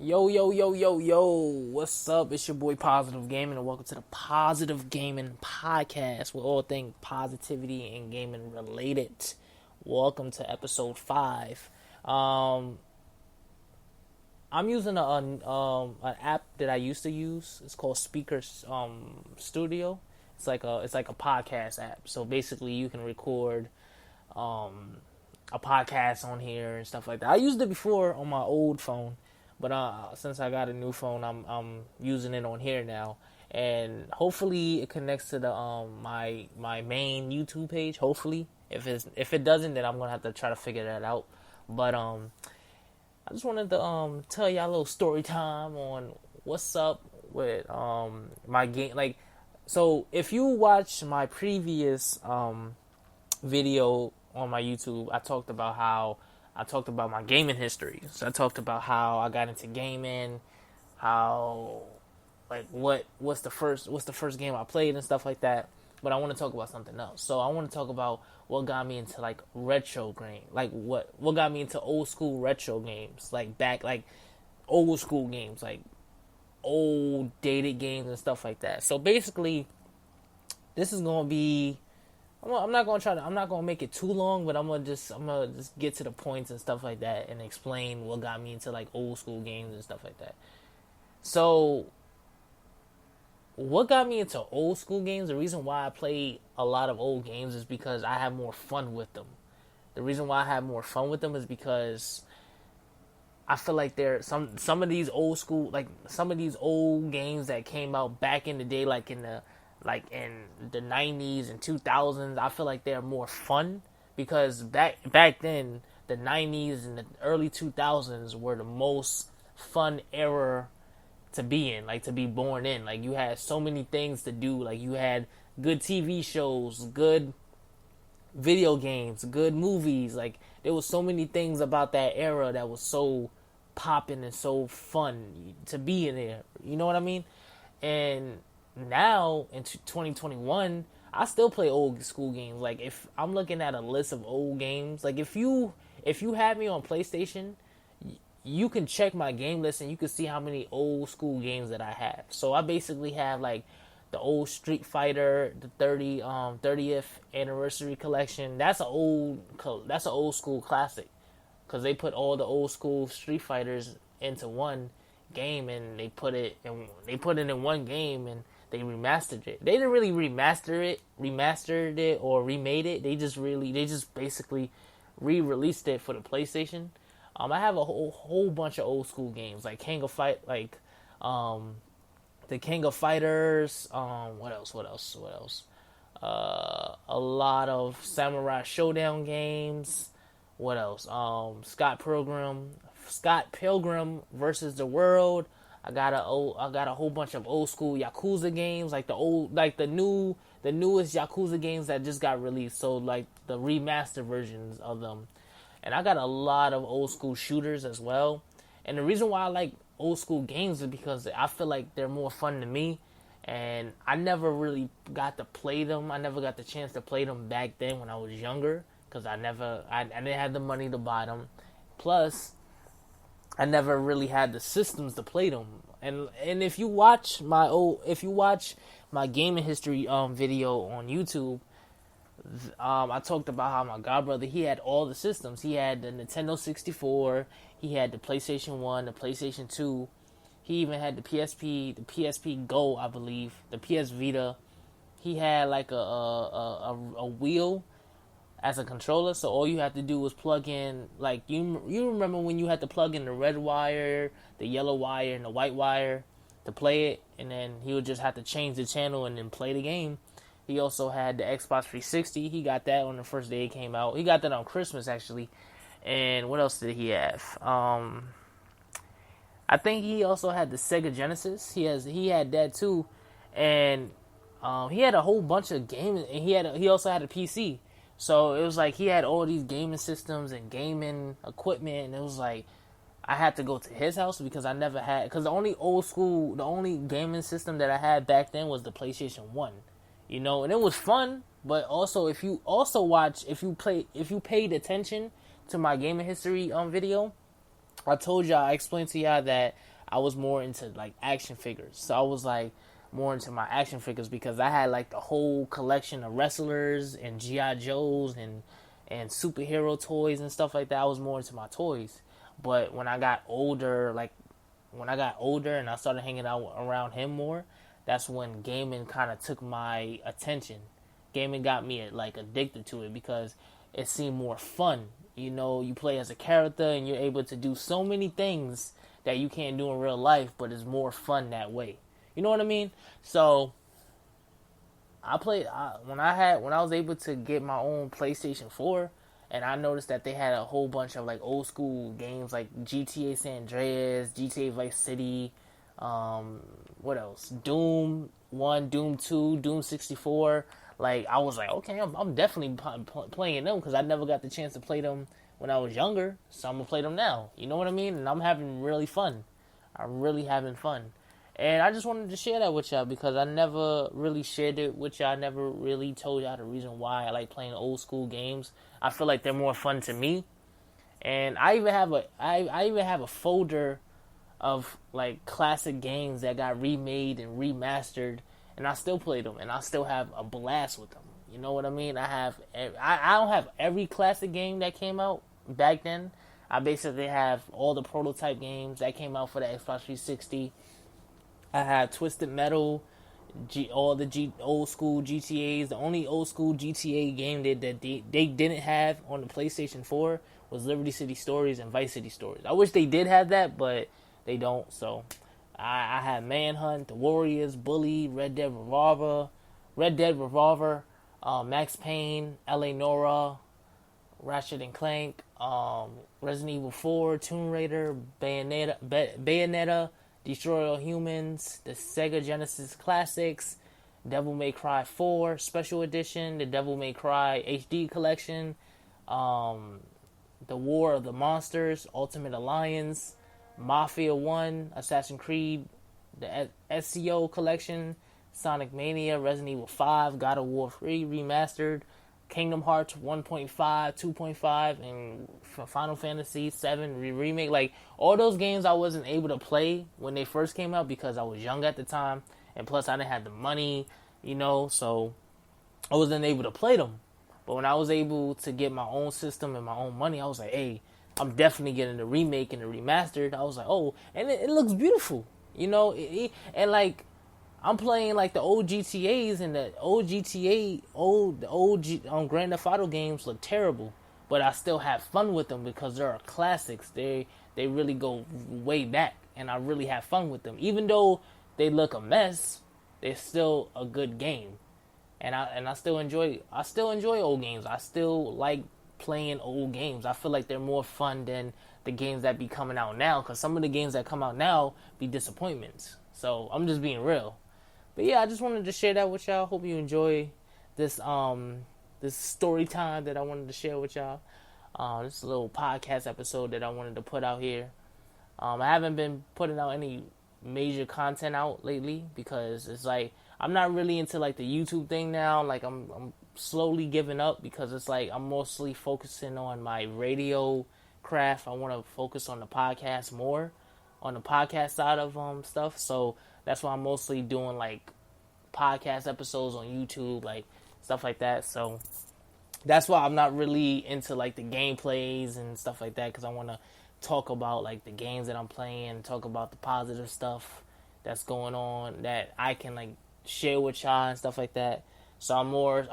Yo, yo, yo, yo, yo. What's up? It's your boy Positive Gaming, and welcome to the Positive Gaming Podcast, where all things positivity and gaming related. Welcome to episode 5. Um, I'm using an app that I used to use. It's called Spreaker Studio. It's like a podcast app. So basically, you can record a podcast on here and stuff like that. I used it before on my old phone, but since I got a new phone, I'm using it on here now, and hopefully it connects to the my main YouTube page. Hopefully, if it doesn't, then I'm gonna have to try to figure that out. But I just wanted to tell y'all a little story time on what's up with my game. Like, so if you watch my previous video on my YouTube, I talked about my gaming history. So I talked about how I got into gaming, how like what's the first game I played and stuff like that. But I want to talk about something else. So I want to talk about what got me into like retro game, like what got me into old school retro games, like old school games, like old dated games and stuff like that. So basically, this is gonna be I'm not gonna make it too long, but I'm gonna just get to the points and stuff like that and explain what got me into like old school games and stuff like that. So what got me into old school games, the reason why I play a lot of old games is because I have more fun with them. The reason why I have more fun with them is because I feel like there some of these old school, like some of these old games that came out back in the day, like in the 90s and 2000s, I feel like they're more fun because back then the 90s and the early 2000s were the most fun era to be in, like to be born in. Like you had so many things to do. Like you had good TV shows, good video games, good movies. Like there was so many things about that era that was so popping and so fun to be in there. You know what I mean? And now in 2021, I still play old school games. Like if I'm looking at a list of old games, like if you have me on PlayStation, you can check my game list and you can see how many old school games that I have. So I basically have like the old Street Fighter, the 30th anniversary collection. That's an old school classic because they put all the old school Street Fighters into one game and they put it in one game and they remastered it. They didn't really remastered it or remade it. They just basically re-released it for the PlayStation. I have a whole bunch of old school games like the King of Fighters. What else? A lot of Samurai Showdown games. What else? Scott Pilgrim versus the World. I got a whole bunch of old school Yakuza games, like the newest Yakuza games that just got released. So like the remastered versions of them. And I got a lot of old school shooters as well. And the reason why I like old school games is because I feel like they're more fun to me. And I never really got to play them. I never got the chance to play them back then when I was younger. Because I didn't have the money to buy them. Plus, I never really had the systems to play them. And if you watch my gaming history video on YouTube, I talked about how my godbrother, he had all the systems. He had the Nintendo 64, he had the PlayStation 1, the PlayStation 2, he even had the PSP Go, I believe, the PS Vita. He had like a wheel as a controller, so all you had to do was plug in, like, you remember when you had to plug in the red wire, the yellow wire, and the white wire to play it, and then he would just have to change the channel and then play the game. He also had the Xbox 360. He got that on the first day it came out. He got that on Christmas, actually. And what else did he have? I think he also had the Sega Genesis. He had that too, and he had a whole bunch of games. And he also had a PC. So it was like he had all these gaming systems and gaming equipment, and it was like I had to go to his house because I never had. Because the only gaming system that I had back then was the PlayStation 1. You know, and it was fun, but also if you paid attention to my gaming history video, I explained to y'all that I was more into like action figures. So I was like more into my action figures because I had like the whole collection of wrestlers and GI Joes and superhero toys and stuff like that. I was more into my toys. But when I got older, and I started hanging out around him more, that's when gaming kind of took my attention. Gaming got me like addicted to it because it seemed more fun. You play as a character and you're able to do so many things that you can't do in real life, but it's more fun that way. You know what I mean? So I played when I was able to get my own PlayStation 4, and I noticed that they had a whole bunch of like old school games like GTA San Andreas, GTA Vice City, what else? Doom 1, Doom 2, Doom 64. Like I was like, okay, I'm definitely playing them because I never got the chance to play them when I was younger, so I'm gonna play them now. You know what I mean? And I'm having really fun. I'm really having fun. And I just wanted to share that with y'all because I never really shared it with y'all. I never really told y'all the reason why I like playing old school games. I feel like they're more fun to me. And I even have a folder of like classic games that got remade and remastered, and I still play them, and I still have a blast with them. You know what I mean? I don't have every classic game that came out back then. I basically have all the prototype games that came out for the Xbox 360. I have Twisted Metal, all the old school GTAs. The only old school GTA game that they didn't have on the PlayStation 4 was Liberty City Stories and Vice City Stories. I wish they did have that, but they don't. So I have Manhunt, The Warriors, Bully, Red Dead Revolver, Max Payne, LA Nora, Ratchet and Clank, Resident Evil 4, Tomb Raider, Bayonetta, Destroy All Humans, the Sega Genesis Classics, Devil May Cry 4 Special Edition, the Devil May Cry HD Collection, The War of the Monsters, Ultimate Alliance, Mafia 1, Assassin's Creed, the SCO Collection, Sonic Mania, Resident Evil 5, God of War 3 Remastered, Kingdom Hearts 1.5, 2.5, and Final Fantasy 7 remake. Like, all those games I wasn't able to play when they first came out because I was young at the time, and plus I didn't have the money, so I wasn't able to play them. But when I was able to get my own system and my own money, I was like, hey, I'm definitely getting the remake and the remastered. I was like, oh, and it looks beautiful, and like, I'm playing like the old GTAs, and the old Grand Theft Auto games look terrible, but I still have fun with them because they're classics. They really go way back, and I really have fun with them. Even though they look a mess, they're still a good game, and I still enjoy old games. I still like playing old games. I feel like they're more fun than the games that be coming out now, because some of the games that come out now be disappointments. So I'm just being real. But yeah, I just wanted to share that with y'all. Hope you enjoy this this story time that I wanted to share with y'all. This little podcast episode that I wanted to put out here. I haven't been putting out any major content out lately because it's like I'm not really into like the YouTube thing now. Like I'm slowly giving up because it's like I'm mostly focusing on my radio craft. I want to focus on the podcast more, on the podcast side of stuff. So that's why I'm mostly doing like podcast episodes on YouTube, like stuff like that. So that's why I'm not really into like the gameplays and stuff like that, because I want to talk about like the games that I'm playing, talk about the positive stuff that's going on that I can like share with y'all and stuff like that. So I'm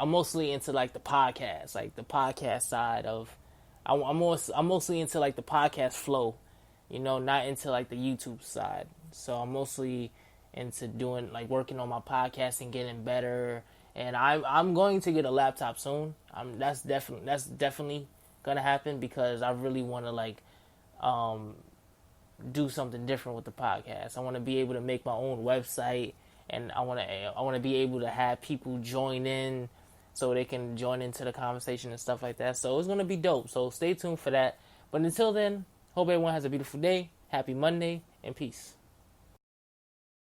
mostly into like the podcast side of. I'm mostly into like the podcast flow, not into like the YouTube side. So I'm mostly into doing like working on my podcast and getting better. And I'm going to get a laptop soon. That's definitely gonna happen because I really want to like do something different with the podcast. I want to be able to make my own website, and I want to be able to have people join in so they can join into the conversation and stuff like that. So it's gonna be dope. So stay tuned for that. But until then, hope everyone has a beautiful day. Happy Monday and peace.